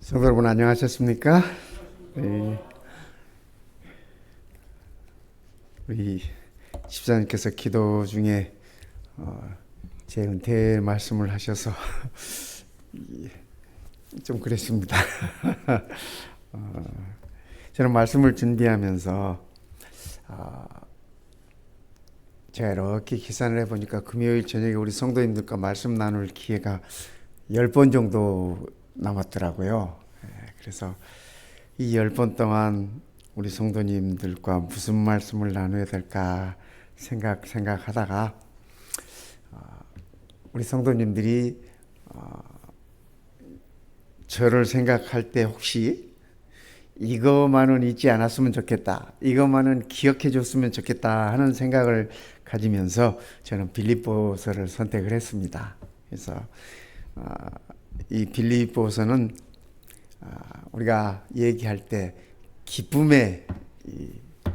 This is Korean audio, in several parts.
성도 여러분 안녕하셨습니까? 네, 우리 집사님께서 기도 중에 제 은퇴 말씀을 하셔서 좀 그랬습니다. 저는 말씀을 준비하면서 제가 이렇게 계산을 해보니까 금요일 저녁에 우리 성도님들과 말씀 나눌 기회가 10번 정도 남았더라고요. 그래서 이 10번 동안 우리 성도님들과 무슨 말씀을 나눠야 될까 생각하다가 우리 성도님들이 저를 생각할 때 혹시 이것만은 잊지 않았으면 좋겠다, 이것만은 기억해 줬으면 좋겠다 하는 생각을 가지면서 저는 빌립보서를 선택을 했습니다. 그래서 이 빌립보서는 우리가 얘기할 때 기쁨의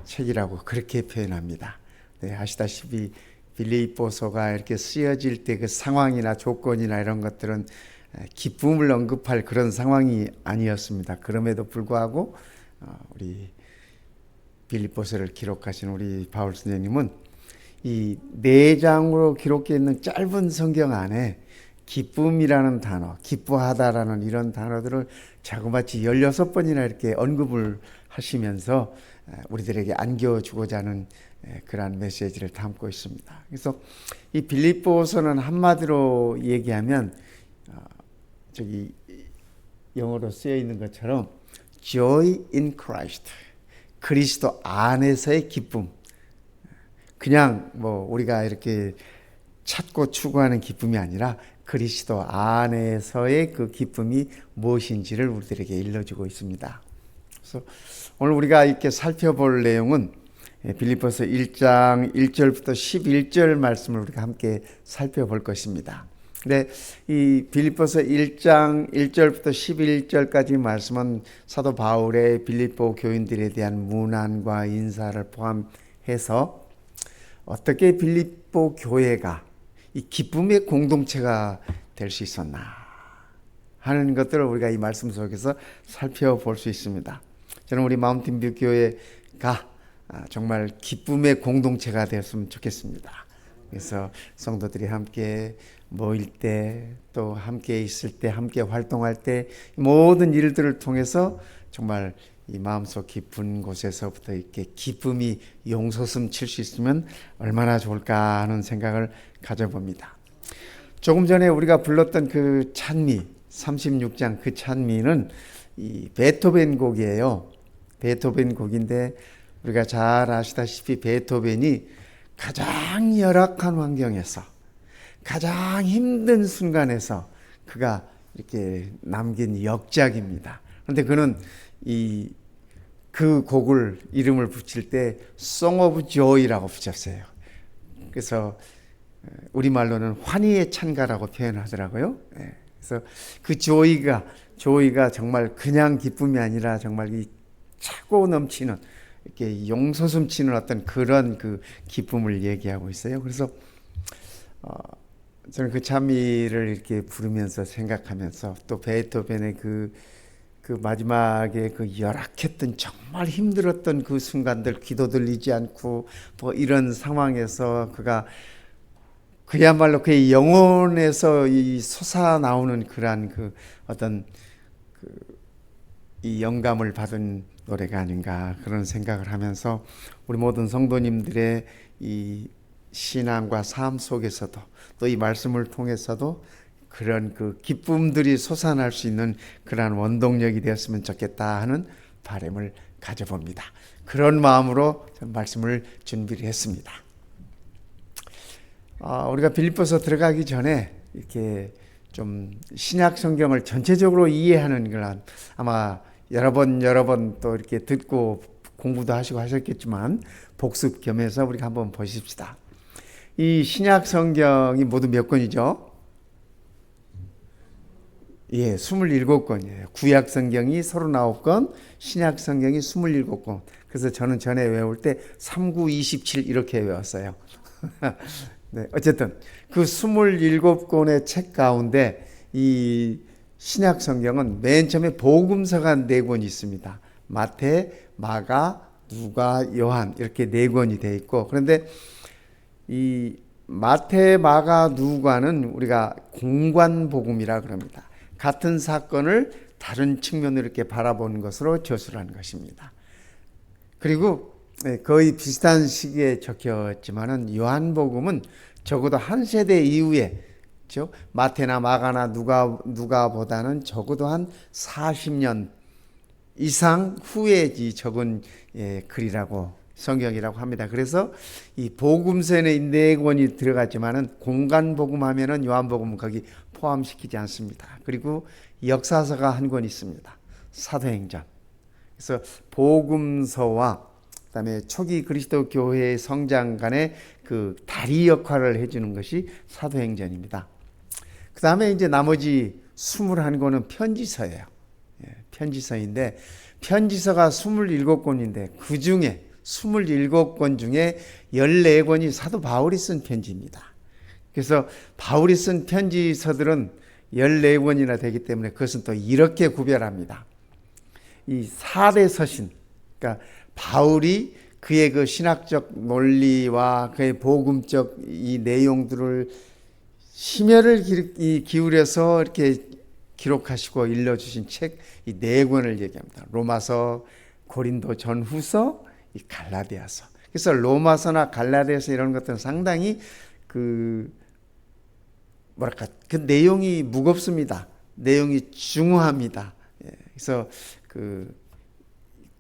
책이라고 그렇게 표현합니다. 네, 아시다시피 빌립보서가 이렇게 쓰여질 때 그 상황이나 조건이나 이런 것들은 기쁨을 언급할 그런 상황이 아니었습니다. 그럼에도 불구하고 우리 빌립보서를 기록하신 우리 바울 선생님은 이 4장으로 기록되어 있는 짧은 성경 안에 기쁨이라는 단어, 기뻐하다라는 이런 단어들을 자그마치 16번이나 이렇게 언급을 하시면서 우리들에게 안겨주고자 하는 그러한 메시지를 담고 있습니다. 그래서 이 빌립보서는 한마디로 얘기하면 저기 영어로 쓰여 있는 것처럼 Joy in Christ, 그리스도 안에서의 기쁨. 그냥 뭐 우리가 이렇게 찾고 추구하는 기쁨이 아니라 그리스도 안에서의 그 기쁨이 무엇인지를 우리들에게 일러주고 있습니다. 그래서 오늘 우리가 이렇게 살펴볼 내용은 빌립보서 1장 1절부터 11절 말씀을 우리가 함께 살펴볼 것입니다. 근데 이 빌립보서 1장 1절부터 11절까지 말씀은 사도 바울의 빌립보 교인들에 대한 문안과 인사를 포함해서 어떻게 빌립보 교회가 이 기쁨의 공동체가 될 수 있었나 하는 것들을 우리가 이 말씀 속에서 살펴볼 수 있습니다. 저는 우리 마운틴뷰 교회가 정말 기쁨의 공동체가 되었으면 좋겠습니다. 그래서 성도들이 함께 모일 때, 또 함께 있을 때, 함께 활동할 때 모든 일들을 통해서 정말 이 마음속 깊은 곳에서부터 이렇게 기쁨이 용솟음 칠 수 있으면 얼마나 좋을까 하는 생각을 가져봅니다. 조금 전에 우리가 불렀던 그 찬미 36장 그 찬미는 이 베토벤 곡이에요. 베토벤 곡인데 우리가 잘 아시다시피 베토벤이 가장 열악한 환경에서 가장 힘든 순간에서 그가 이렇게 남긴 역작입니다. 그런데 그는 그 곡을 이름을 붙일 때 Song of Joy라고 붙였어요. 그래서 우리말로는 환희의 찬가라고 표현하더라고요. 그래서 그 조이가 정말 그냥 기쁨이 아니라 정말 이 차고 넘치는 이렇게 용솟음치는 어떤 그런 그 기쁨을 얘기하고 있어요. 그래서 저는 그 찬미를 이렇게 부르면서 생각하면서 또 베토벤의 그 마지막에 그 열악했던 정말 힘들었던 그 순간들, 기도 들리지 않고 뭐 이런 상황에서 그가 그야말로 그의 영혼에서 이 솟아나오는 그러한 그 어떤 이 영감을 받은 노래가 아닌가 그런 생각을 하면서 우리 모든 성도님들의 이 신앙과 삶 속에서도 또 이 말씀을 통해서도 그런 그 기쁨들이 솟아날 수 있는 그러한 원동력이 되었으면 좋겠다 하는 바람을 가져봅니다. 그런 마음으로 말씀을 준비를 했습니다. 우리가 빌립보서 들어가기 전에 이렇게 좀 신약 성경을 전체적으로 이해하는 그런 아마 여러 번 또 이렇게 듣고 공부도 하시고 하셨겠지만 복습 겸해서 우리가 한번 보십시다. 이 신약 성경이 모두 몇 권이죠? 예, 27권이에요. 구약 성경이 39권, 신약 성경이 27권. 그래서 저는 전에 외울 때 3927 이렇게 외웠어요. 네, 어쨌든 그 27권의 책 가운데 이 신약 성경은 맨 처음에 복음서가 4권이 있습니다. 마태, 마가, 누가, 요한 이렇게 4권이 되어 있고, 그런데 이 마태, 마가, 누가는 우리가 공관복음이라 그럽니다. 같은 사건을 다른 측면으로 이렇게 바라보는 것으로 저술하는 것입니다. 그리고 거의 비슷한 시기에 적혀있지만은 요한복음은 적어도 한 세대 이후에, 그렇죠? 마태나 마가나 누가보다는 적어도 한 40년 이상 후에 적은 글이라고, 성경이라고 합니다. 그래서 이 복음서에는 4권이 들어갔지만은 공간복음 하면은 요한복음은 거기 포함시키지 않습니다. 그리고 역사서가 한 권 있습니다. 사도행전. 그래서 복음서와 그다음에 초기 그리스도 교회의 성장 간의 그 다리 역할을 해주는 것이 사도행전입니다. 그다음에 이제 나머지 21권은 편지서예요. 편지서인데, 편지서가 27권인데 그 중에 27권 중에 14권이 사도 바울이 쓴 편지입니다. 그래서 바울이 쓴 편지서들은 14권이나 되기 때문에 그것은 또 이렇게 구별합니다. 이 4대 서신, 그러니까 바울이 그의 그 신학적 논리와 그의 복음적 이 내용들을 심혈을 기울여서 이렇게 기록하시고 일러주신 책 이 4권을 얘기합니다. 로마서, 고린도 전후서, 이 갈라디아서. 그래서 로마서나 갈라디아서 이런 것들은 상당히 그 내용이 무겁습니다. 내용이 중후합니다. 그래서 그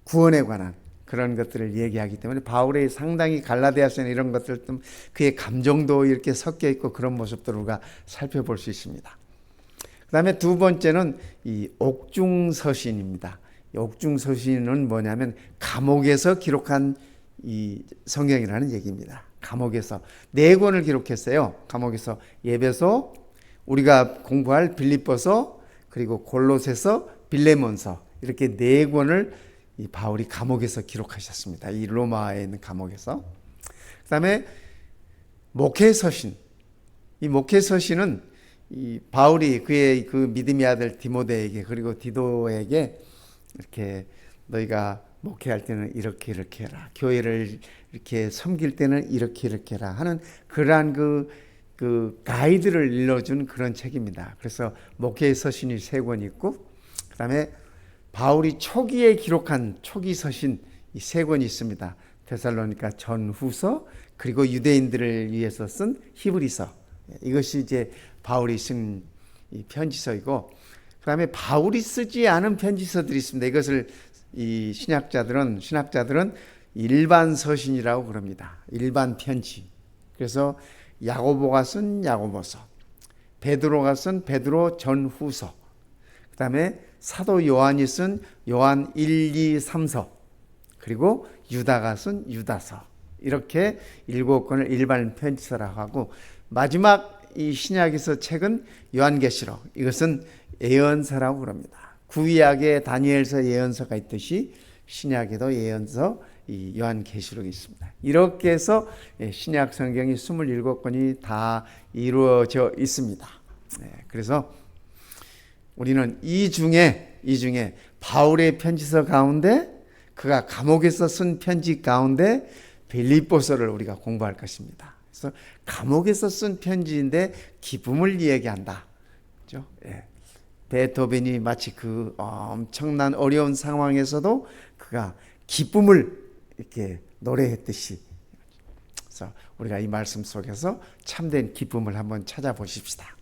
구원에 관한 그런 것들을 얘기하기 때문에 바울의 상당히 갈라디아서나 이런 것들 좀 그의 감정도 이렇게 섞여 있고 그런 모습들을 우리가 살펴볼 수 있습니다. 그 다음에 두 번째는 이 옥중서신입니다. 이 옥중서신은 뭐냐면 감옥에서 기록한 이 성경이라는 얘기입니다. 감옥에서 4권을 기록했어요. 감옥에서 에베소, 우리가 공부할 빌립보서, 그리고 골로새서, 빌레몬서 이렇게 4권을 이 바울이 감옥에서 기록하셨습니다. 이 로마에 있는 감옥에서. 그 다음에 목회서신. 이 목회서신은 이 바울이 그의 그 믿음의 아들 디모데에게 그리고 디도에게 이렇게 너희가 목회할 때는 이렇게 해라. 교회를 이렇게 섬길 때는 이렇게 해라 하는 그러한 그 가이드를 일러준 그런 책입니다. 그래서 목회의 서신이 3권 있고, 그 다음에 바울이 초기에 기록한 초기 서신 이 3권이 있습니다. 데살로니가 전후서, 그리고 유대인들을 위해서 쓴 히브리서. 이것이 이제 바울이 쓴 이 편지서이고, 그 다음에 바울이 쓰지 않은 편지서들이 있습니다. 이것을 이 신학자들은 일반 서신이라고 그럽니다. 일반 편지. 그래서 야고보가 쓴 야고보서, 베드로가 쓴 베드로 전후서, 그 다음에 사도 요한이 쓴 요한 1, 2, 3서, 그리고 유다가 쓴 유다서, 이렇게 7권을 일반 편지서라고 하고, 마지막 이 신약에서 책은 요한계시록, 이것은 예언서라고 그럽니다. 구약에 다니엘서 예언서가 있듯이 신약에도 예언서 이 요한계시록이 있습니다. 이렇게 해서 신약 성경이 27권이 다 이루어져 있습니다. 그래서 우리는 이 중에 바울의 편지서 가운데, 그가 감옥에서 쓴 편지 가운데 빌립보서를 우리가 공부할 것입니다. 그래서 감옥에서 쓴 편지인데 기쁨을 이야기한다. 그렇죠? 베토벤이 마치 그 엄청난 어려운 상황에서도 그가 기쁨을 이렇게 노래했듯이, 그래서 우리가 이 말씀 속에서 참된 기쁨을 한번 찾아보십시다.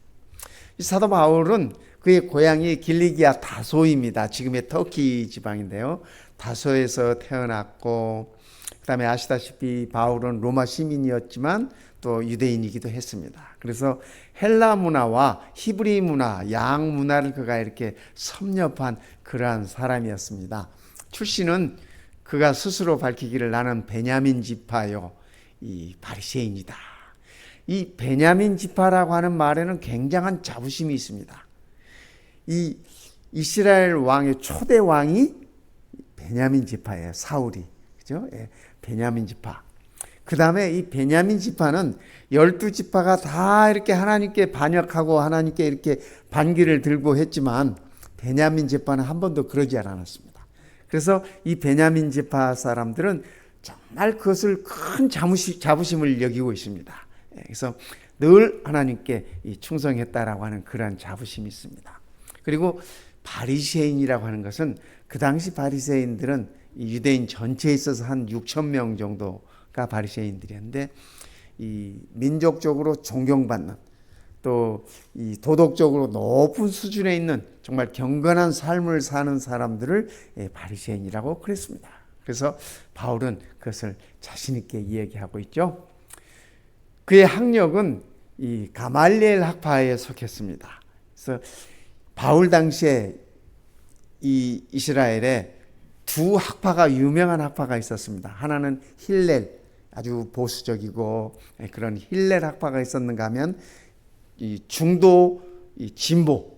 이 사도 바울은 그의 고향이 길리기아 다소입니다. 지금의 터키 지방인데요. 다소에서 태어났고, 그 다음에 아시다시피 바울은 로마 시민이었지만 또 유대인이기도 했습니다. 그래서 헬라 문화와 히브리 문화, 양 문화를 그가 이렇게 섭렵한 그러한 사람이었습니다. 출신은 그가 스스로 밝히기를 나는 베냐민 지파요, 이 바리새인이다. 이 베냐민 지파라고 하는 말에는 굉장한 자부심이 있습니다. 이 이스라엘 왕의 초대 왕이 베냐민 지파예요. 사울이, 그죠? 베냐민 지파. 그 다음에 이 베냐민 지파는 12지파가 다 이렇게 하나님께 반역하고 하나님께 이렇게 반기를 들고 했지만 베냐민 지파는 한 번도 그러지 않았습니다. 그래서 이 베냐민 지파 사람들은 정말 그것을 큰 자부심을 여기고 있습니다. 그래서 늘 하나님께 충성했다라고 하는 그러한 자부심이 있습니다. 그리고 바리새인이라고 하는 것은 그 당시 바리새인들은 유대인 전체에 있어서 한 6천 명 정도가 바리새인들이었는데 이 민족적으로 존경받는 또 이 도덕적으로 높은 수준에 있는 정말 경건한 삶을 사는 사람들을 바리새인이라고 그랬습니다. 그래서 바울은 그것을 자신 있게 이야기하고 있죠. 그의 학력은 이 가말리엘 학파에 속했습니다. 그래서 바울 당시에 이 이스라엘에 두 학파가 유명한 학파가 있었습니다. 하나는 힐렐, 아주 보수적이고 그런 힐렐 학파가 있었는가 하면 이 중도 이 진보적인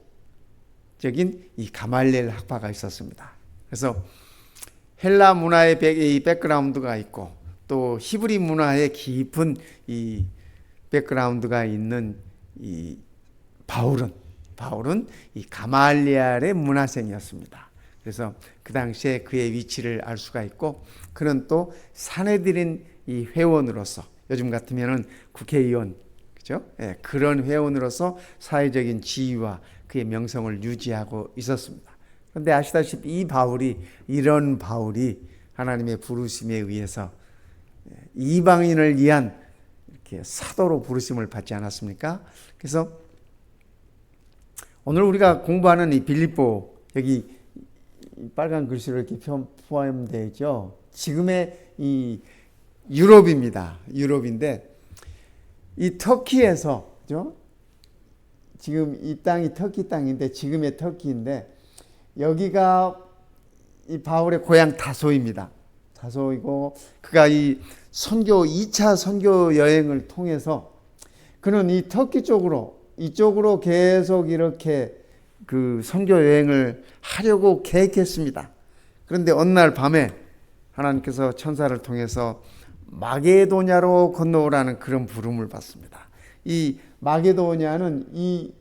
이 가말리엘 학파가 있었습니다. 그래서 헬라 문화의 이 백그라운드가 있고 또 히브리 문화의 깊은 이 백그라운드가 있는 이 바울은 이 가말리엘의 문화생이었습니다. 그래서 그 당시에 그의 위치를 알 수가 있고 그는 또 사내들인 이 회원으로서 요즘 같으면은 국회의원 그죠? 예, 그런 회원으로서 사회적인 지위와 그의 명성을 유지하고 있었습니다. 그런데 아시다시피 이런 바울이 하나님의 부르심에 의해서 이방인을 위한 이렇게 사도로 부르심을 받지 않았습니까? 그래서 오늘 우리가 공부하는 이 빌립보 여기 빨간 글씨로 이렇게 포함되어 있죠. 지금의 이 유럽입니다. 유럽인데 이 터키에서 그죠? 지금 이 땅이 터키 땅인데 지금의 터키인데 여기가 이 바울의 고향 다소입니다. 다소이고 그가 이 2차 선교 여행을 통해서 그는 이 터키 쪽으로 이쪽으로 계속 이렇게 그 선교 여행을 하려고 계획했습니다. 그런데 어느 날 밤에 하나님께서 천사를 통해서 마게도냐로 건너오라는 그런 부름을 받습니다. 이 마게도냐는 이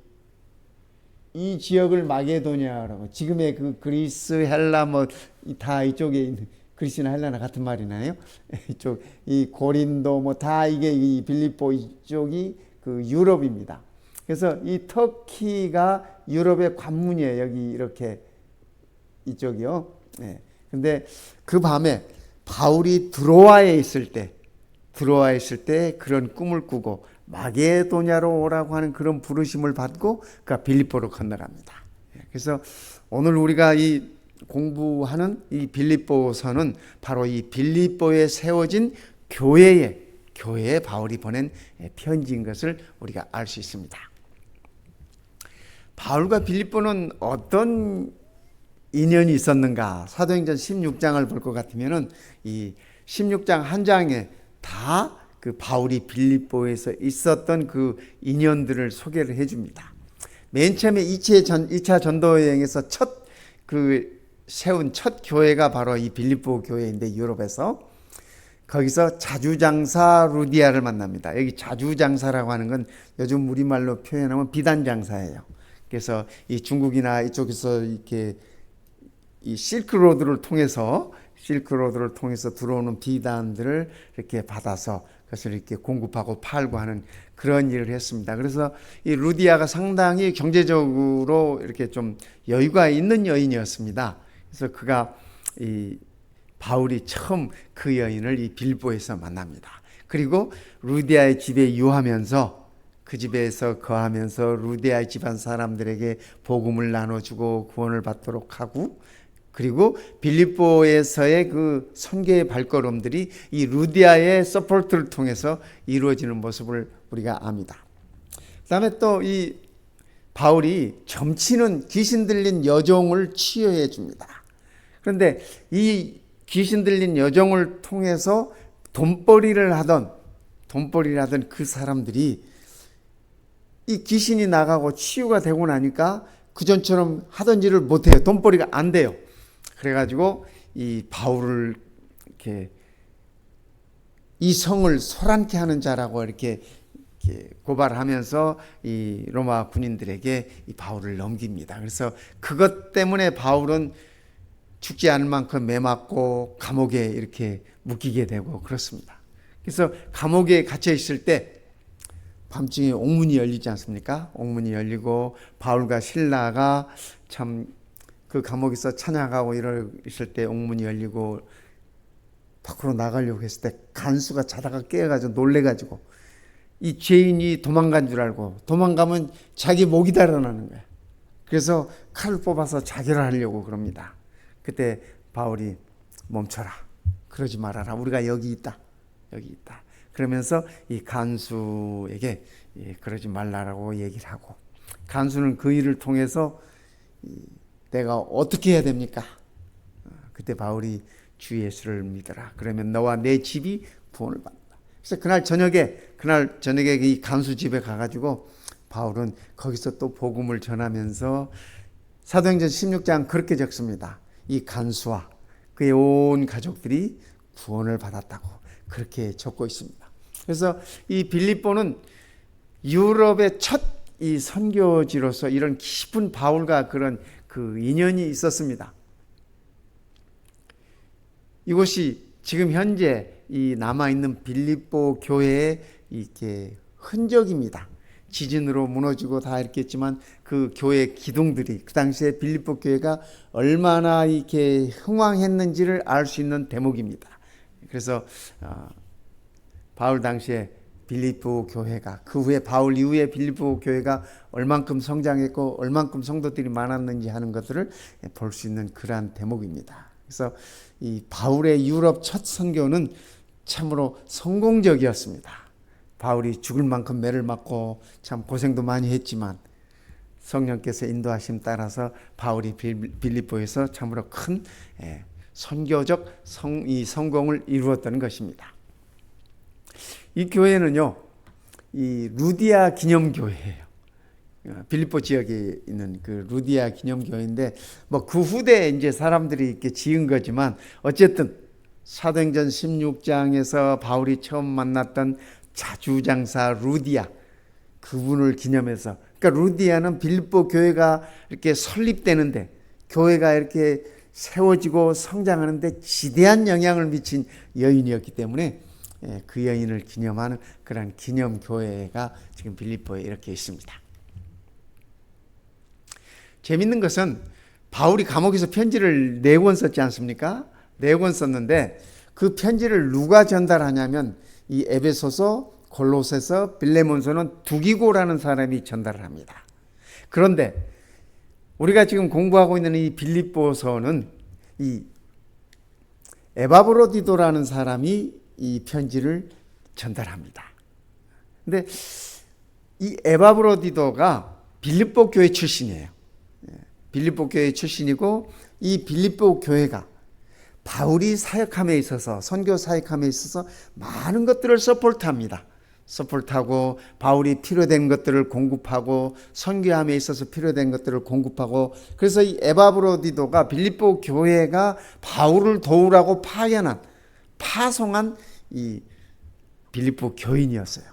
지역을 마게도냐라고 지금의 그 그리스, 헬라 뭐 다 이쪽에 있는 그리스나 헬라나 같은 말이나요? 이쪽 이 고린도 뭐 다 이게 이 빌립보 이쪽이 그 유럽입니다. 그래서 이 터키가 유럽의 관문이에요. 여기 이렇게 이쪽이요. 네. 근데 그 밤에 바울이 드로아에 있을 때 그런 꿈을 꾸고 마게도냐로 오라고 하는 그런 부르심을 받고 그가 빌립보로 건너갑니다. 그래서 오늘 우리가 이 공부하는 이 빌립보서는 바로 이 빌립보에 세워진 교회에 바울이 보낸 편지인 것을 우리가 알 수 있습니다. 바울과 빌립보는 어떤 인연이 있었는가? 사도행전 16장을 볼 것 같으면은 이 16장 한 장에 다 그 바울이 빌립보에서 있었던 그 인연들을 소개를 해줍니다. 맨 처음에 2차 전도 여행에서 세운 첫 교회가 바로 이 빌립보 교회인데 유럽에서 거기서 자주장사 루디아를 만납니다. 여기 자주장사라고 하는 건 요즘 우리말로 표현하면 비단장사예요. 그래서 이 중국이나 이쪽에서 이렇게 이 실크로드를 통해서 들어오는 비단들을 이렇게 받아서 그것을 이렇게 공급하고 팔고 하는 그런 일을 했습니다. 그래서 이 루디아가 상당히 경제적으로 이렇게 좀 여유가 있는 여인이었습니다. 그래서 이 바울이 처음 그 여인을 이 빌보에서 만납니다. 그리고 루디아의 집에 유하면서 그 집에서 거하면서 루디아의 집안 사람들에게 복음을 나눠주고 구원을 받도록 하고 그리고 빌립보에서의 그 선교의 발걸음들이 이 루디아의 서포트를 통해서 이루어지는 모습을 우리가 압니다. 그 다음에 또 이 바울이 점치는 귀신 들린 여종을 치유해 줍니다. 그런데 이 귀신 들린 여종을 통해서 돈벌이를 하던 그 사람들이 이 귀신이 나가고 치유가 되고 나니까 그전처럼 하던 일을 못해요. 돈벌이가 안 돼요. 그래가지고 이 바울을 이렇게 이 성을 소란케 하는 자라고 이렇게 고발하면서 이 로마 군인들에게 이 바울을 넘깁니다. 그래서 그것 때문에 바울은 죽지 않을 만큼 매맞고 감옥에 이렇게 묶이게 되고 그렇습니다. 그래서 감옥에 갇혀 있을 때 밤중에 옥문이 열리지 않습니까? 옥문이 열리고 바울과 실라가 참 그 감옥에서 찬양하고 이럴 때 옥문이 열리고 밖으로 나가려고 했을 때 간수가 자다가 깨어가지고 놀래가지고 이 죄인이 도망간 줄 알고 도망가면 자기 목이 달아나는 거야. 그래서 칼을 뽑아서 자결하려고 그럽니다. 그때 바울이 멈춰라. 그러지 말아라. 우리가 여기 있다. 여기 있다. 그러면서 이 간수에게 그러지 말라라고 얘기를 하고 간수는 그 일을 통해서 내가 어떻게 해야 됩니까? 그때 바울이 주 예수를 믿어라. 그러면 너와 내 집이 구원을 받는다. 그래서 그날 저녁에 이 간수 집에 가가지고 바울은 거기서 또 복음을 전하면서 사도행전 16장 그렇게 적습니다. 이 간수와 그의 온 가족들이 구원을 받았다고 그렇게 적고 있습니다. 그래서 이 빌립보는 유럽의 첫 이 선교지로서 이런 깊은 바울과 그런 그 인연이 있었습니다. 이곳이 지금 현재 이 남아있는 빌립보 교회의 이렇게 흔적입니다. 지진으로 무너지고 다 이렇게 했지만 그 교회 기둥들이 그 당시에 빌립보 교회가 얼마나 이렇게 흥왕했는지를 알 수 있는 대목입니다. 그래서 바울 당시에 빌립보 교회가 그 후에 바울 이후에 빌립보 교회가 얼만큼 성장했고 얼만큼 성도들이 많았는지 하는 것들을 볼 수 있는 그러한 대목입니다. 그래서 이 바울의 유럽 첫 선교는 참으로 성공적이었습니다. 바울이 죽을 만큼 매를 맞고 참 고생도 많이 했지만 성령께서 인도하심 따라서 바울이 빌립보에서 참으로 큰 선교적 성공을 이루었던 것입니다. 이 교회는요, 이 루디아 기념교회예요. 빌립보 지역에 있는 그 루디아 기념교회인데, 뭐 그 후대에 이제 사람들이 이렇게 지은 거지만, 어쨌든 사도행전 16장에서 바울이 처음 만났던 자주장사 루디아, 그분을 기념해서, 그러니까 루디아는 빌립보 교회가 이렇게 설립되는데, 교회가 이렇게 세워지고 성장하는데 지대한 영향을 미친 여인이었기 때문에 그 여인을 기념하는 그런 기념교회가 지금 빌립보에 이렇게 있습니다. 재밌는 것은 바울이 감옥에서 편지를 4권 썼지 않습니까? 4권 썼는데 그 편지를 누가 전달하냐면 이 에베소서, 골로새서, 빌레몬서는 두기고라는 사람이 전달을 합니다. 그런데 우리가 지금 공부하고 있는 이 빌립보서는 이 에바브로디도라는 사람이 이 편지를 전달합니다. 근데 이 에바브로디도가 빌립보 교회 출신이에요. 빌립보 교회 출신이고 이 빌립보 교회가 바울이 사역함에 있어서 선교 사역함에 있어서 많은 것들을 서포트합니다. 서포트하고 바울이 필요된 것들을 공급하고 선교함에 있어서 필요된 것들을 공급하고 그래서 이 에바브로디도가 빌립보 교회가 바울을 도우라고 파송한 이 빌립보 교인이었어요.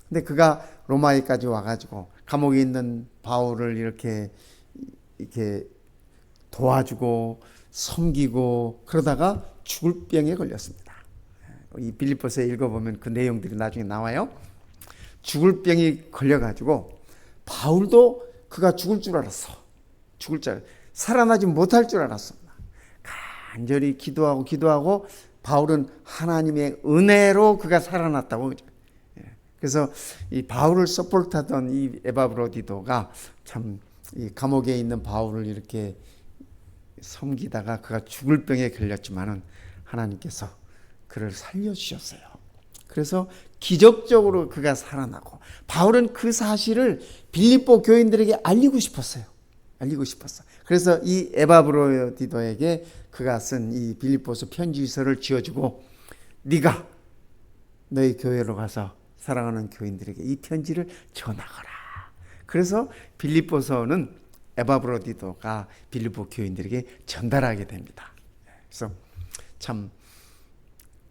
근데 그가 로마에까지 와가지고 감옥에 있는 바울을 이렇게 도와주고 섬기고 그러다가 죽을 병에 걸렸습니다. 이 빌립보서에 읽어보면 그 내용들이 나중에 나와요. 죽을 병이 걸려가지고 바울도 그가 죽을 줄 알았어. 살아나지 못할 줄 알았어. 간절히 기도하고 바울은 하나님의 은혜로 그가 살아났다고. 그래서 이 바울을 서포트하던 이 에바브로디도가 참 이 감옥에 있는 바울을 이렇게 섬기다가 그가 죽을 병에 걸렸지만은 하나님께서 그를 살려주셨어요. 그래서 기적적으로 그가 살아나고 바울은 그 사실을 빌립보 교인들에게 알리고 싶었어요. 그래서 이 에바브로디도에게 그가 쓴 이 빌립보서 편지서를 지어주고 네가 너희 교회로 가서 사랑하는 교인들에게 이 편지를 전하거라. 그래서 빌립보서는 에바브로디도가 빌립보 교인들에게 전달하게 됩니다. 그래서 참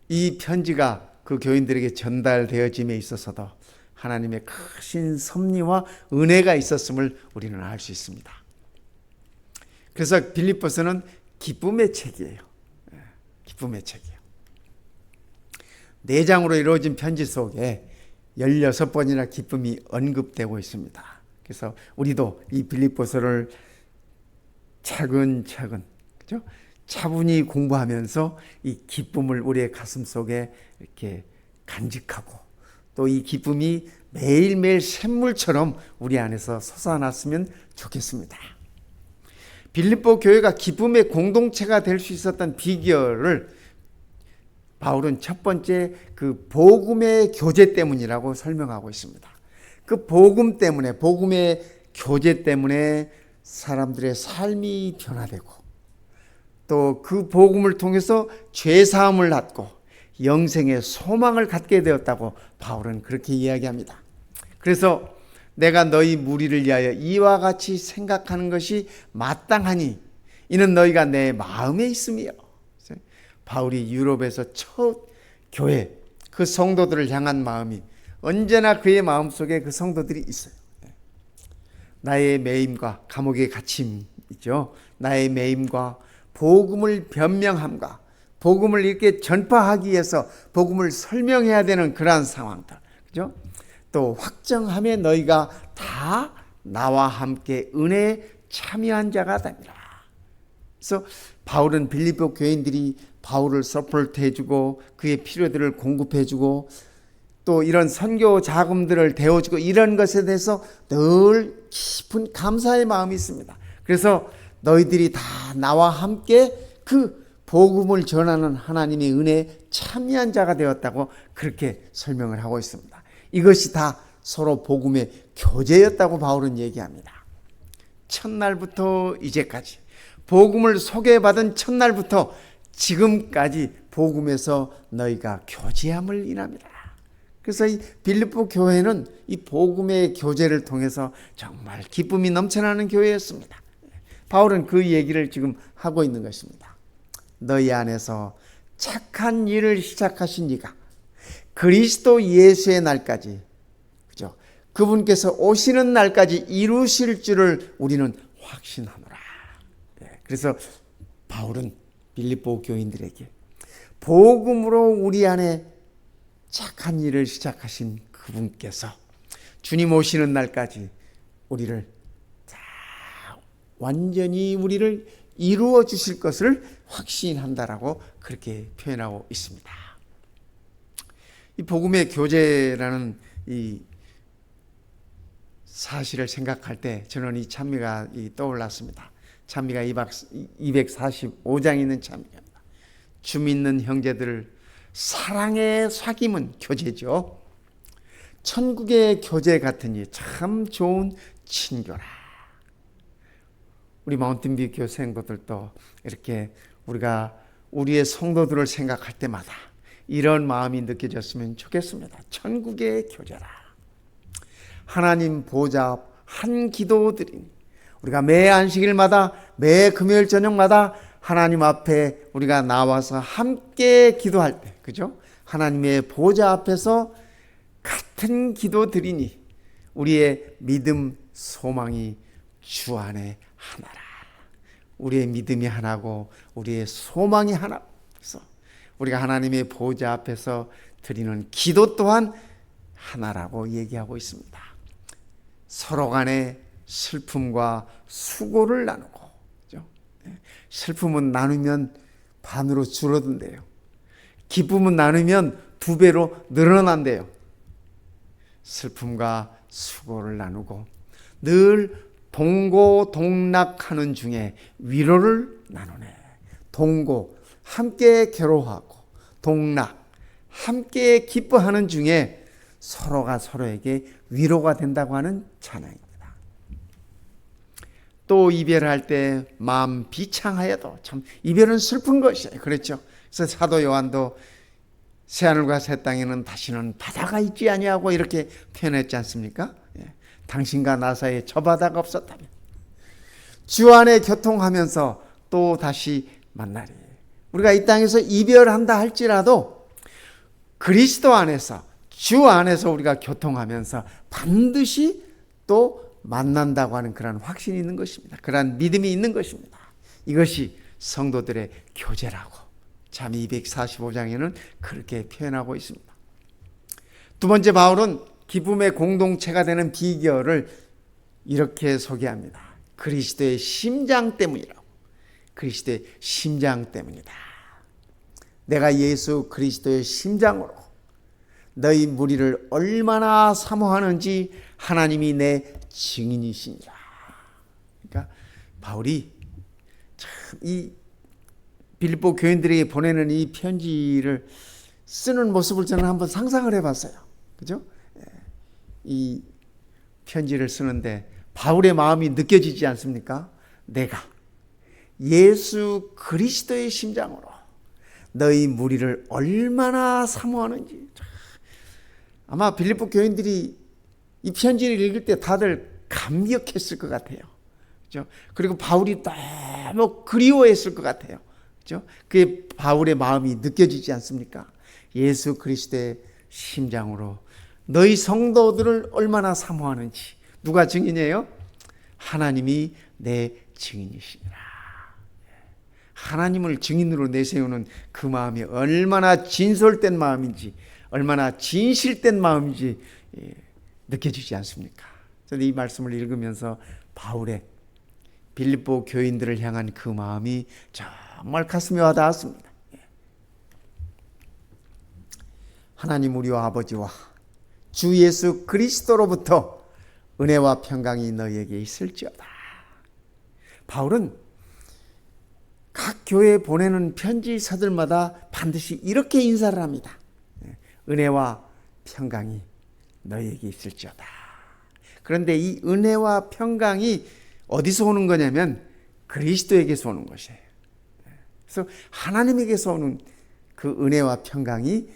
이 편지가 그 교인들에게 전달되어짐에 있어서도 하나님의 크신 섭리와 은혜가 있었음을 우리는 알 수 있습니다. 그래서 빌립보서는 기쁨의 책이에요. 기쁨의 책이에요. 4장으로 이루어진 편지 속에 16번이나 기쁨이 언급되고 있습니다. 그래서 우리도 이 빌립보서를 차근차근, 그죠? 차분히 공부하면서 이 기쁨을 우리의 가슴 속에 이렇게 간직하고 또 이 기쁨이 매일매일 샘물처럼 우리 안에서 솟아났으면 좋겠습니다. 빌립보 교회가 기쁨의 공동체가 될 수 있었던 비결을 바울은 첫 번째 그 복음의 교제 때문이라고 설명하고 있습니다. 그 복음 때문에, 복음의 교제 때문에 사람들의 삶이 변화되고 또 그 복음을 통해서 죄사함을 받고 영생의 소망을 갖게 되었다고 바울은 그렇게 이야기합니다. 그래서 내가 너희 무리를 위하여 이와 같이 생각하는 것이 마땅하니 이는 너희가 내 마음에 있음이요. 바울이 유럽에서 첫 교회 그 성도들을 향한 마음이 언제나 그의 마음속에 그 성도들이 있어요. 나의 매임과 감옥의 갇힘 있죠. 나의 매임과 복음을 변명함과 복음을 이렇게 전파하기 위해서 복음을 설명해야 되는 그러한 상황들, 그죠? 또 확정함에 너희가 다 나와 함께 은혜에 참여한 자가 됩니다. 그래서 바울은 빌립보 교인들이 바울을 서포트해주고 그의 필요들을 공급해주고 또 이런 선교 자금들을 대어주고 이런 것에 대해서 늘 깊은 감사의 마음이 있습니다. 그래서 너희들이 다 나와 함께 그 복음을 전하는 하나님의 은혜에 참여한 자가 되었다고 그렇게 설명을 하고 있습니다. 이것이 다 서로 복음의 교제였다고 바울은 얘기합니다. 첫날부터 이제까지 복음을 소개받은 첫날부터 지금까지 복음에서 너희가 교제함을 인합니다. 그래서 이 빌립보 교회는 이 복음의 교제를 통해서 정말 기쁨이 넘쳐나는 교회였습니다. 바울은 그 얘기를 지금 하고 있는 것입니다. 너희 안에서 착한 일을 시작하신 이가 그리스도 예수의 날까지, 그죠? 그분께서 오시는 날까지 이루실 줄을 우리는 확신하노라. 그래서 바울은 빌립보 교인들에게 복음으로 우리 안에 착한 일을 시작하신 그분께서 주님 오시는 날까지 우리를 다 완전히 우리를 이루어 주실 것을 확신한다라고 그렇게 표현하고 있습니다. 이 복음의 교제라는 이 사실을 생각할 때 저는 이 찬미가 떠올랐습니다. 찬미가 245장 있는 찬미입니다. 주 믿는 형제들 사랑의 사귐은 교제죠. 천국의 교제 같으니 참 좋은 친교라. 우리 마운틴뷰 교회 성도들도 이렇게 우리가 우리의 성도들을 생각할 때마다 이런 마음이 느껴졌으면 좋겠습니다. 천국의 교제라. 하나님 보좌 앞 한 기도 드리니 우리가 매 안식일마다 매 금요일 저녁마다 하나님 앞에 우리가 나와서 함께 기도할 때, 그죠? 하나님의 보좌 앞에서 같은 기도 드리니 우리의 믿음, 소망이 주 안에 하나라. 우리의 믿음이 하나고 우리의 소망이 하나. 그래서 우리가 하나님의 보좌 앞에서 드리는 기도 또한 하나라고 얘기하고 있습니다. 서로 간에 슬픔과 수고를 나누고, 그죠? 슬픔은 나누면 반으로 줄어든대요. 기쁨은 나누면 2배로 늘어난대요. 슬픔과 수고를 나누고 늘 동고동락하는 중에 위로를 나누네. 동고, 함께 괴로워하고 동락, 함께 기뻐하는 중에 서로가 서로에게 위로가 된다고 하는 찬양입니다. 또 이별할 때 마음 비창하여도 참 이별은 슬픈 것이에요. 그렇죠? 그래서 사도 요한도 새하늘과 새 땅에는 다시는 바다가 있지 아니하고 이렇게 표현했지 않습니까? 당신과 나 사이에 저 바다가 없었다면 주 안에 교통하면서 또 다시 만나리. 우리가 이 땅에서 이별한다 할지라도 그리스도 안에서, 주 안에서 우리가 교통하면서 반드시 또 만난다고 하는 그런 확신이 있는 것입니다. 그러한 믿음이 있는 것입니다. 이것이 성도들의 교제라고 잠언 245장에는 그렇게 표현하고 있습니다. 두 번째, 바울은 기쁨의 공동체가 되는 비결을 이렇게 소개합니다. 그리스도의 심장 때문이라고. 그리스도의 심장 때문이다. 내가 예수 그리스도의 심장으로 너희 무리를 얼마나 사모하는지 하나님이 내 증인이시니라. 그러니까 바울이 참 이 빌립보 교인들에게 보내는 이 편지를 쓰는 모습을 저는 한번 상상을 해봤어요. 그죠? 이 편지를 쓰는데 바울의 마음이 느껴지지 않습니까? 내가 예수 그리스도의 심장으로 너희 무리를 얼마나 사모하는지. 아마 빌립보 교인들이 이 편지를 읽을 때 다들 감격했을 것 같아요. 그죠? 그리고 바울이 너무 그리워했을 것 같아요. 그죠? 그게 바울의 마음이 느껴지지 않습니까? 예수 그리스도의 심장으로 너희 성도들을 얼마나 사모하는지. 누가 증인이에요? 하나님이 내 증인이시니라. 하나님을 증인으로 내세우는 그 마음이 얼마나 진솔된 마음인지, 얼마나 진실된 마음인지 느껴지지 않습니까? 저는 이 말씀을 읽으면서 바울의 빌립보 교인들을 향한 그 마음이 정말 가슴에 와닿았습니다. 하나님 우리와 아버지와 주 예수 그리스도로부터 은혜와 평강이 너희에게 있을지어다. 바울은 각 교회에 보내는 편지서들마다 반드시 이렇게 인사를 합니다. 은혜와 평강이 너희에게 있을지어다. 그런데 이 은혜와 평강이 어디서 오는 거냐면 그리스도에게서 오는 것이에요. 그래서 하나님에게서 오는 그 은혜와 평강이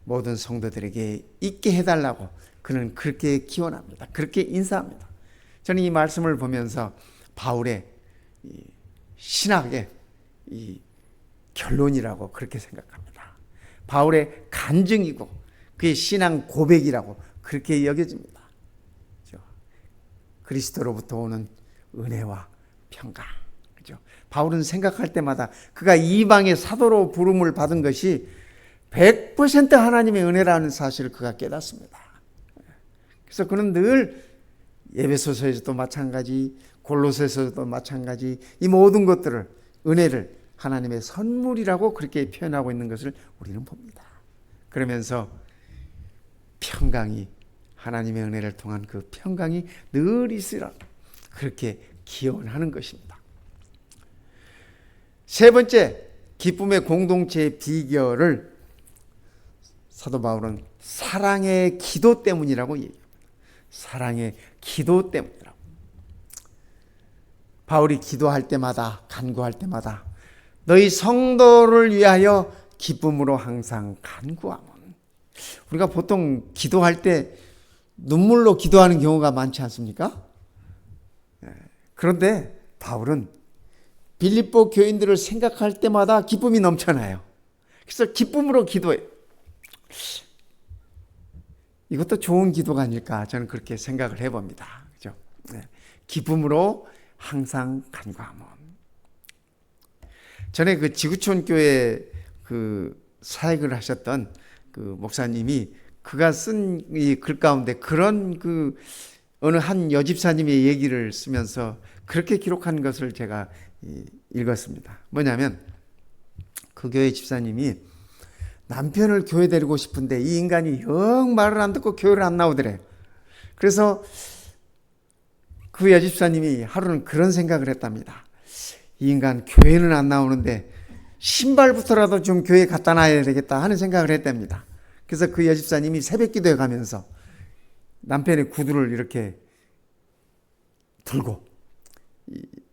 모든 성도들에게 있게 해달라고 그는 그렇게 기원합니다. 그렇게 인사합니다. 저는 이 말씀을 보면서 바울의 신학의 이 결론이라고 그렇게 생각합니다. 바울의 간증이고 그의 신앙 고백이라고 그렇게 여겨집니다. 그렇죠? 그리스도로부터 오는 은혜와 평강. 그렇죠? 바울은 생각할 때마다 그가 이방의 사도로 부름을 받은 것이 100% 하나님의 은혜라는 사실을 그가 깨닫습니다. 그래서 그는 늘 에베소서에서도 마찬가지, 골로새서도 마찬가지, 이 모든 것들을, 은혜를 하나님의 선물이라고 그렇게 표현하고 있는 것을 우리는 봅니다. 그러면서 평강이, 하나님의 은혜를 통한 그 평강이 늘 있으라 그렇게 기원하는 것입니다. 세 번째, 기쁨의 공동체의 비결을 사도 바울은 사랑의 기도 때문이라고 얘기합니다. 사랑의 기도 때문이라고. 바울이 기도할 때마다, 간구할 때마다 너희 성도를 위하여 기쁨으로 항상 간구하면. 우리가 보통 기도할 때 눈물로 기도하는 경우가 많지 않습니까? 그런데 바울은 빌립보 교인들을 생각할 때마다 기쁨이 넘쳐나요. 그래서 기쁨으로 기도해요. 이것도 좋은 기도가 아닐까 저는 그렇게 생각을 해봅니다. 그죠? 기쁨으로 항상 간구하면. 전에 그 지구촌 교회 그 사역을 하셨던 그 목사님이 그가 쓴 이 글 가운데 그런 그 어느 한 여집사님의 얘기를 쓰면서 그렇게 기록한 것을 제가 읽었습니다. 뭐냐면 그 교회 집사님이 남편을 교회 데리고 싶은데 이 인간이 영 말을 안 듣고 교회를 안 나오더래요. 그래서 그 여집사님이 하루는 그런 생각을 했답니다. 이 인간 교회는 안 나오는데 신발부터라도 좀 교회에 갖다 놔야 되겠다 하는 생각을 했답니다. 그래서 그 여집사님이 새벽 기도에 가면서 남편의 구두를 이렇게 들고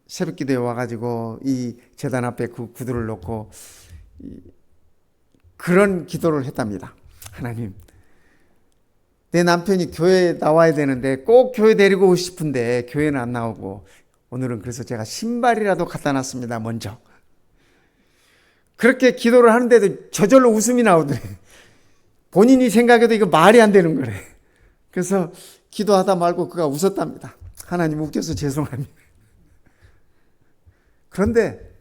새벽 기도에 와가지고 이 제단 앞에 그 구두를 놓고 그런 기도를 했답니다. 하나님, 내 남편이 교회에 나와야 되는데 꼭 교회 데리고 오고 싶은데 교회는 안 나오고 오늘은 그래서 제가 신발이라도 갖다 놨습니다. 먼저. 그렇게 기도를 하는데도 저절로 웃음이 나오더래요. 본인이 생각해도 이거 말이 안 되는 거래. 그래서 기도하다 말고 그가 웃었답니다. 하나님 웃겨서 죄송합니다. 그런데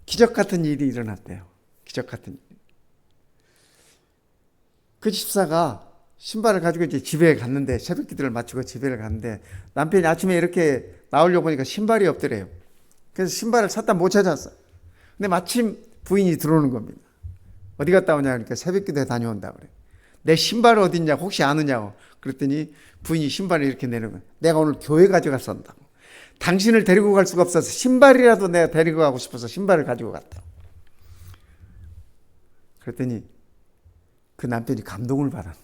기적 같은 일이 일어났대요. 기적 같은 일. 그 집사가 신발을 가지고 이제 집에 갔는데, 새벽 기도를 마치고 집에 갔는데 남편이 아침에 이렇게 나오려고 보니까 신발이 없더래요. 그래서 신발을 찾다 못 찾았어요. 근데 마침 부인이 들어오는 겁니다. 어디 갔다 오냐 그러니까 새벽 기도에 다녀온다 그래. 내 신발 어디 있냐 혹시 아느냐고. 그랬더니 부인이 신발을 이렇게 내는 거예요. 내가 오늘 교회 가져가서 온다고. 당신을 데리고 갈 수가 없어서 신발이라도 내가 데리고 가고 싶어서 신발을 가지고 갔다. 그랬더니 그 남편이 감동을 받아.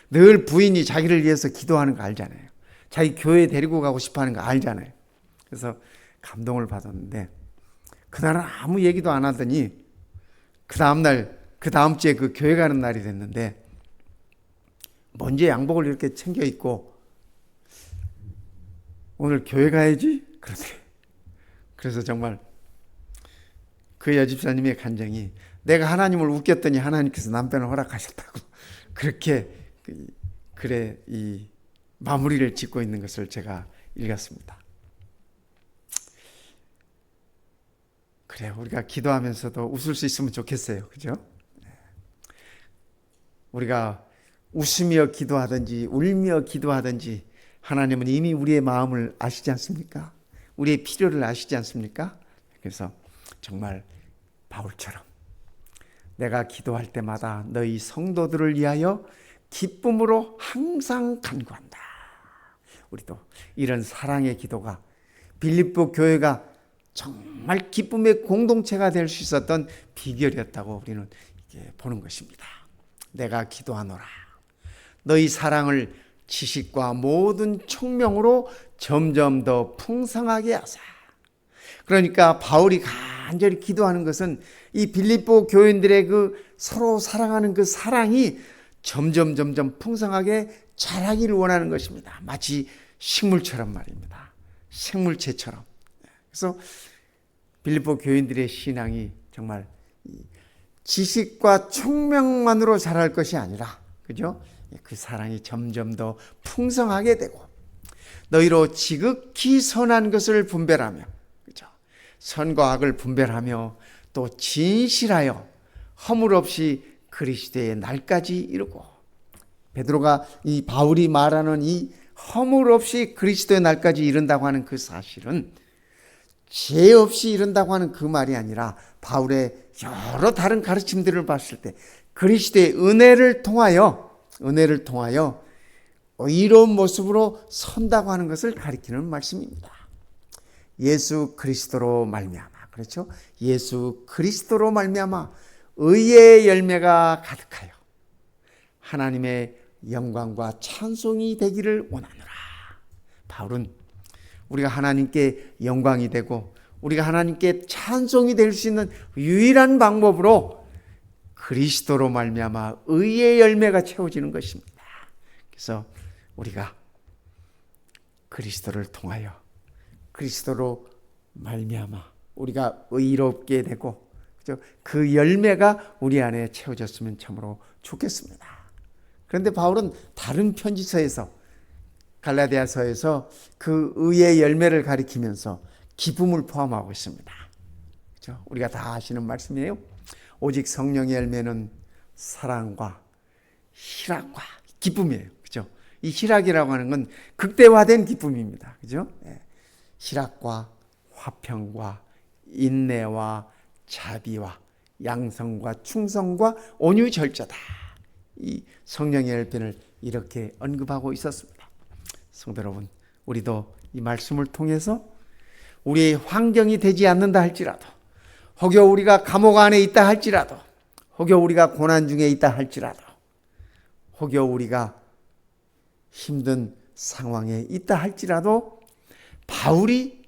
늘 부인이 자기를 위해서 기도하는 거 알잖아요. 자기 교회에 데리고 가고 싶어 하는 거 알잖아요. 그래서 감동을 받았는데 그날은 아무 얘기도 안 하더니 그 다음날, 그 다음 주에 그 교회 가는 날이 됐는데 먼저 양복을 이렇게 챙겨 입고 오늘 교회 가야지? 그러더래. 그래서 정말 그 여집사님의 간증이 내가 하나님을 웃겼더니 하나님께서 남편을 허락하셨다고 그렇게 그래 이 마무리를 짓고 있는 것을 제가 읽었습니다. 그래 우리가 기도하면서도 웃을 수 있으면 좋겠어요. 그죠? 우리가 웃으며 기도하든지 울며 기도하든지 하나님은 이미 우리의 마음을 아시지 않습니까? 우리의 필요를 아시지 않습니까? 그래서 정말 바울처럼 내가 기도할 때마다 너희 성도들을 위하여 기쁨으로 항상 간구한다. 우리도 이런 사랑의 기도가 빌립보 교회가 정말 기쁨의 공동체가 될 수 있었던 비결이었다고 우리는 이렇게 보는 것입니다. 내가 기도하노라. 너희 사랑을 지식과 모든 총명으로 점점 더 풍성하게 하사. 그러니까 바울이 간절히 기도하는 것은 이 빌립보 교인들의 그 서로 사랑하는 그 사랑이 점점 풍성하게 자라기를 원하는 것입니다. 마치 식물처럼 말입니다. 생물체처럼. 그래서 빌립보 교인들의 신앙이 정말 지식과 총명만으로 자랄 것이 아니라, 그죠? 그 사랑이 점점 더 풍성하게 되고 너희로 지극히 선한 것을 분별하며, 그죠? 선과 악을 분별하며 또 진실하여 허물 없이 그리스도의 날까지 이루고, 베드로가 이 바울이 말하는 이 허물 없이 그리스도의 날까지 이른다고 하는 그 사실은 죄 없이 이른다고 하는 그 말이 아니라 바울의 여러 다른 가르침들을 봤을 때 그리스도의 은혜를 통하여 의로운 모습으로 선다고 하는 것을 가리키는 말씀입니다. 예수 그리스도로 말미암아, 그렇죠? 예수 그리스도로 말미암아 의의 열매가 가득하여 하나님의 영광과 찬송이 되기를 원하노라. 바울은 우리가 하나님께 영광이 되고 우리가 하나님께 찬송이 될 수 있는 유일한 방법으로 그리스도로 말미암아 의의 열매가 채워지는 것입니다. 그래서 우리가 그리스도를 통하여 그리스도로 말미암아 우리가 의롭게 되고 그 열매가 우리 안에 채워졌으면 참으로 좋겠습니다. 그런데 바울은 다른 편지서에서, 갈라디아서에서 그 의의 열매를 가리키면서 기쁨을 포함하고 있습니다. 그렇죠? 우리가 다 아시는 말씀이에요. 오직 성령의 열매는 사랑과 희락과 기쁨이에요. 그렇죠? 이 희락이라고 하는 건 극대화된 기쁨입니다. 그렇죠? 희락과 화평과 인내와 자비와 양성과 충성과 온유 절제다. 이 성령의 열매를 이렇게 언급하고 있었습니다. 성도 여러분, 우리도 이 말씀을 통해서 우리의 환경이 되지 않는다 할지라도, 혹여 우리가 감옥 안에 있다 할지라도, 혹여 우리가 고난 중에 있다 할지라도, 혹여 우리가 힘든 상황에 있다 할지라도 바울이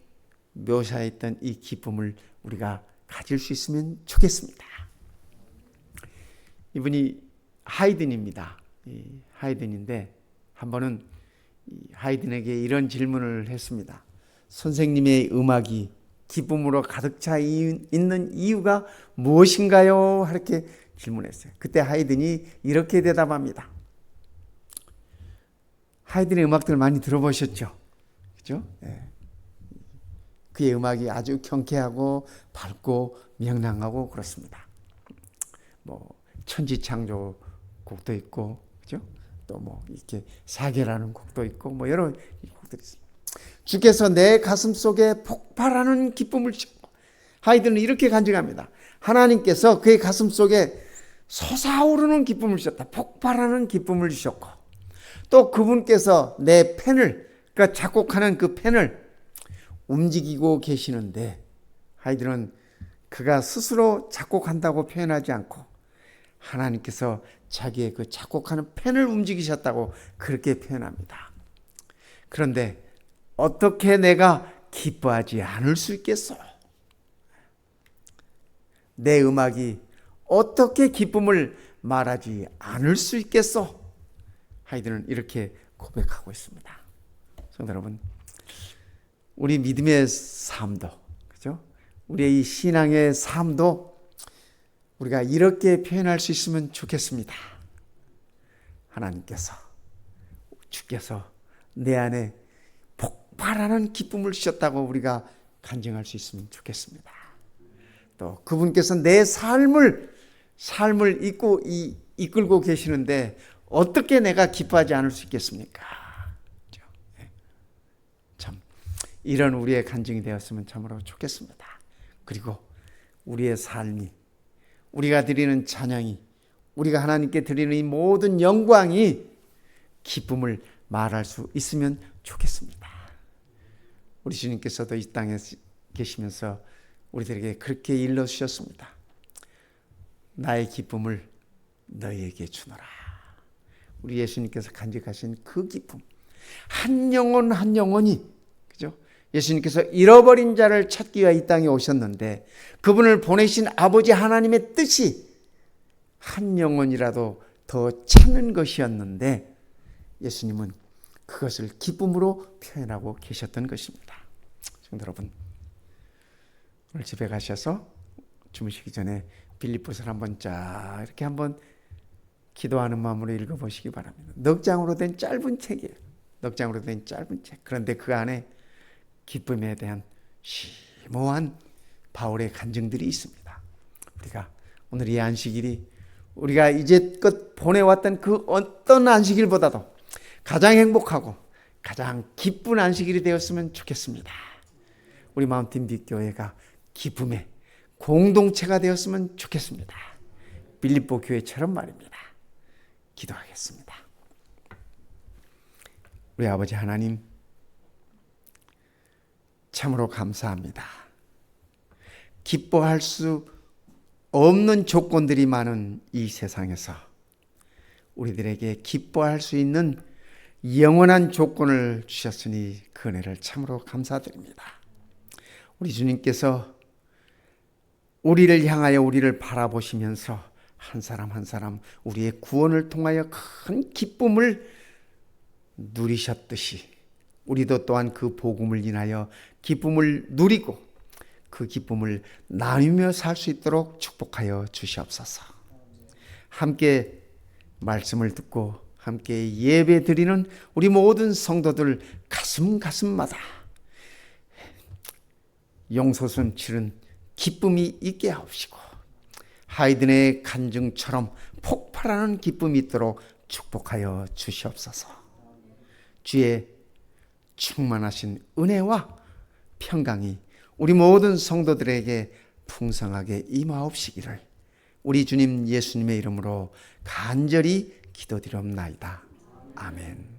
묘사했던 이 기쁨을 우리가 가질 수 있으면 좋겠습니다. 이분이 하이든입니다. 하이든인데 한 번은 하이든에게 이런 질문을 했습니다. 선생님의 음악이 기쁨으로 가득 차 있는 이유가 무엇인가요? 이렇게 질문했어요. 그때 하이든이 이렇게 대답합니다. 하이든의 음악들 많이 들어보셨죠? 그죠? 예. 그의 음악이 아주 경쾌하고 밝고 명랑하고 그렇습니다. 뭐 천지창조 곡도 있고, 그죠? 또 뭐 이렇게 사계라는 곡도 있고, 뭐 여러 곡들이 있습니다. 주께서 내 가슴 속에 폭발하는 기쁨을 주셨고, 하이든은 이렇게 간증합니다. 하나님께서 그의 가슴 속에 솟아오르는 기쁨을 주셨다. 폭발하는 기쁨을 주셨고, 또 그분께서 내 펜을, 그러니까 작곡하는 그 펜을 움직이고 계시는데, 하이든은 그가 스스로 작곡한다고 표현하지 않고 하나님께서 자기의 그 작곡하는 펜을 움직이셨다고 그렇게 표현합니다. 그런데 어떻게 내가 기뻐하지 않을 수 있겠어? 내 음악이 어떻게 기쁨을 말하지 않을 수 있겠어? 하이든은 이렇게 고백하고 있습니다. 성도 여러분, 우리 믿음의 삶도, 그죠? 우리의 이 신앙의 삶도 우리가 이렇게 표현할 수 있으면 좋겠습니다. 하나님께서, 주께서 내 안에 폭발하는 기쁨을 주셨다고 우리가 간증할 수 있으면 좋겠습니다. 또 그분께서 내 삶을 이끌고 계시는데 어떻게 내가 기뻐하지 않을 수 있겠습니까? 참 이런 우리의 간증이 되었으면 참으로 좋겠습니다. 그리고 우리의 삶이, 우리가 드리는 찬양이, 우리가 하나님께 드리는 이 모든 영광이 기쁨을 말할 수 있으면 좋겠습니다. 우리 주님께서도 이 땅에 계시면서 우리들에게 그렇게 일러주셨습니다. 나의 기쁨을 너희에게 주노라. 우리 예수님께서 간직하신 그 기쁨, 한 영혼 한 영혼이, 그죠? 예수님께서 잃어버린 자를 찾기 위해 이 땅에 오셨는데 그분을 보내신 아버지 하나님의 뜻이 한 영혼이라도 더 찾는 것이었는데 예수님은 그것을 기쁨으로 표현하고 계셨던 것입니다. 성도 여러분, 오늘 집에 가셔서 주무시기 전에 빌립보서를 한번 쫙 이렇게 한번 기도하는 마음으로 읽어보시기 바랍니다. 넉 장으로 된 짧은 책이에요. 넉 장으로 된 짧은 책. 그런데 그 안에 기쁨에 대한 심오한 바울의 간증들이 있습니다. 우리가 오늘 이 안식일이 우리가 이제껏 보내왔던 그 어떤 안식일보다도 가장 행복하고 가장 기쁜 안식일이 되었으면 좋겠습니다. 우리 마운틴 빅교회가 기쁨의 공동체가 되었으면 좋겠습니다. 빌립보 교회처럼 말입니다. 기도하겠습니다. 우리 아버지 하나님, 참으로 감사합니다. 기뻐할 수 없는 조건들이 많은 이 세상에서 우리들에게 기뻐할 수 있는 영원한 조건을 주셨으니 그 은혜를 참으로 감사드립니다. 우리 주님께서 우리를 향하여 우리를 바라보시면서 한 사람 한 사람 우리의 구원을 통하여 큰 기쁨을 누리셨듯이 우리도 또한 그 복음을 인하여 기쁨을 누리고 그 기쁨을 나누며 살 수 있도록 축복하여 주시옵소서. 함께 말씀을 듣고 함께 예배 드리는 우리 모든 성도들 가슴마다 용솟음 치른 기쁨이 있게 하옵시고 하이든의 간증처럼 폭발하는 기쁨이 있도록 축복하여 주시옵소서. 주의 충만하신 은혜와 평강이 우리 모든 성도들에게 풍성하게 임하옵시기를 우리 주님 예수님의 이름으로 간절히 기도드리옵나이다. 아멘.